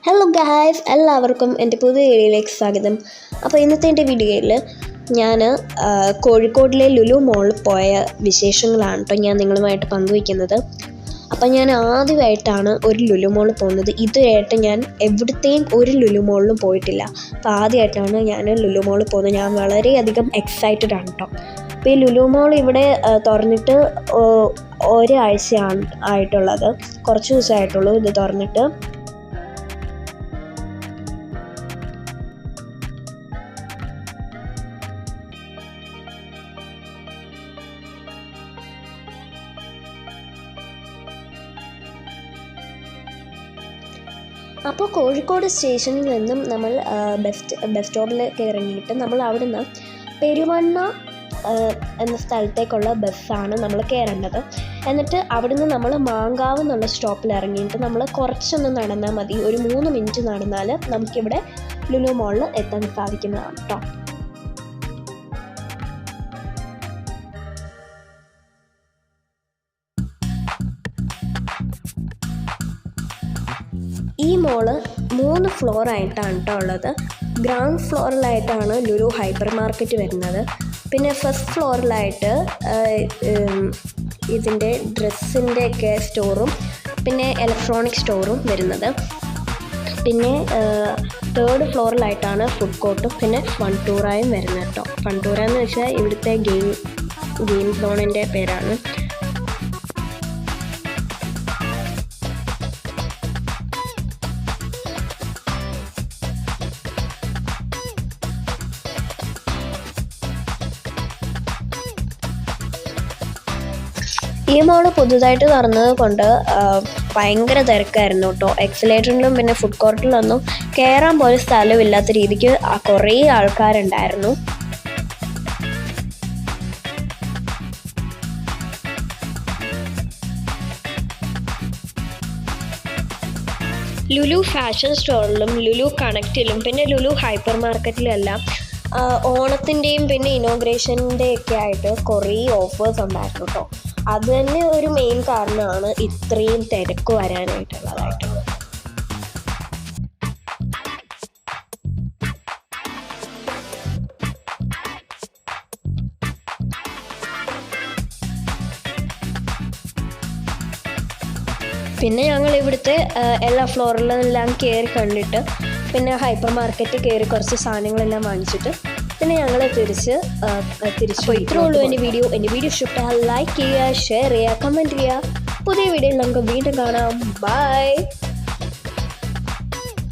Hello guys, എല്ലാവർക്കും എൻ്റെ പുതിയ വീഡിയോയിലേക്ക് സ്വാഗതം. അപ്പോൾ ഇന്നത്തെ എൻ്റെ വീഡിയോയിൽ ഞാൻ കോഴിക്കോടിലെ ലുലു മോളിൽ പോയ വിശേഷങ്ങളാണ് കേട്ടോ ഞാൻ നിങ്ങളുമായിട്ട് പങ്കുവയ്ക്കുന്നത്. അപ്പോൾ ഞാൻ ആദ്യമായിട്ടാണ് ഒരു ലുലു മോളിൽ പോകുന്നത്. ഇതുവരെയായിട്ട് ഞാൻ എവിടത്തെയും ഒരു ലുലു മോളിലും പോയിട്ടില്ല. അപ്പോൾ ആദ്യമായിട്ടാണ് ഞാൻ ലുലു മോളിൽ പോകുന്നത്. ഞാൻ വളരെയധികം എക്സൈറ്റഡ് ആണ് കേട്ടോ. അപ്പോൾ ഈ ലുലു മോൾ ഇവിടെ തുറന്നിട്ട് ഒരാഴ്ചയാണ് ആയിട്ടുള്ളത്, കുറച്ച് ദിവസമായിട്ടുള്ളൂ ഇത് തുറന്നിട്ട്. അപ്പോൾ കോഴിക്കോട് സ്റ്റേഷനിൽ നിന്നും നമ്മൾ ബസ് സ്റ്റോപ്പിലേക്ക് ഇറങ്ങിയിട്ട് നമ്മൾ അവിടെ നിന്ന് പെരുവണ്ണ എന്ന സ്ഥലത്തേക്കുള്ള ബസ്സാണ് നമ്മൾ കയറേണ്ടത്. എന്നിട്ട് അവിടുന്ന് നമ്മൾ മാങ്കാവ് എന്നുള്ള സ്റ്റോപ്പിൽ ഇറങ്ങിയിട്ട് നമ്മൾ കുറച്ചൊന്ന് നടന്നാൽ മതി. ഒരു 3 മിനിറ്റ് നടന്നാൽ നമുക്കിവിടെ ലുലു മോളിൽ എത്താൻ സാധിക്കുന്നതാണ് കേട്ടോ. ഈ മോള് 3 ഫ്ലോറായിട്ടാണ് കേട്ടോ ഉള്ളത്. ഗ്രൗണ്ട് ഫ്ലോറിലായിട്ടാണ് ലുലു ഹൈപ്പർ മാർക്കറ്റ് വരുന്നത്. പിന്നെ ഫസ്റ്റ് ഫ്ലോറിലായിട്ട് ഇതിൻ്റെ ഡ്രസ്സിൻ്റെ ഒക്കെ സ്റ്റോറും പിന്നെ ഇലക്ട്രോണിക് സ്റ്റോറും വരുന്നത്. പിന്നെ 3rd ഫ്ലോറിലായിട്ടാണ് ഫുഡ് കോർട്ടും പിന്നെ ഫൺ ടൂറായും വരുന്നത് കേട്ടോ. ഫൺ ടൂറെന്ന് വെച്ചാൽ ഇവിടുത്തെ ഗെയിം സോണിൻ്റെ പേരാണ്. ഈ മോള് പുതുതായിട്ട് തുറന്നത് കൊണ്ട് ഭയങ്കര തിരക്കായിരുന്നു കേട്ടോ. എക്സലേറ്ററിലും പിന്നെ ഫുഡ് കോർട്ടിലൊന്നും കയറാൻ പോലും സ്ഥലമില്ലാത്ത രീതിക്ക് കുറേ ആൾക്കാരുണ്ടായിരുന്നു. ലുലു ഫാഷൻ സ്റ്റോറിലും ലുലു കണക്റ്റിലും പിന്നെ ലുലു ഹൈപ്പർ മാർക്കറ്റിലും എല്ലാം ഓണത്തിൻ്റെയും പിന്നെ ഇനോഗ്രേഷൻ്റെ ഒക്കെ ആയിട്ട് കുറേ ഓഫേഴ്സ് ഉണ്ടായിരുന്നു കേട്ടോ. അത് തന്നെ ഒരു മെയിൻ കാരണമാണ് ഇത്രയും തിരക്ക് വരാനായിട്ടുള്ളതായിട്ട്. പിന്നെ ഞങ്ങൾ ഇവിടുത്തെ എല്ലാ ഫ്ലോറിലെല്ലാം കയറി കണ്ടിട്ട് പിന്നെ ഹൈപ്പർ മാർക്കറ്റ് കയറി കുറച്ച് സാധനങ്ങളെല്ലാം വാങ്ങിച്ചിട്ട് പിന്നെ ഞങ്ങൾ തിരിച്ചു ഇത്രേ ഉള്ളൂ എൻ്റെ വീഡിയോ ഇഷ്ടപ്പെട്ടാൽ ലൈക്ക് ചെയ്യുക, ഷെയർ ചെയ്യുക, കമൻറ്റ് ചെയ്യുക. പുതിയ വീഡിയോയിൽ നമുക്ക് വീണ്ടും കാണാം. ബൈ.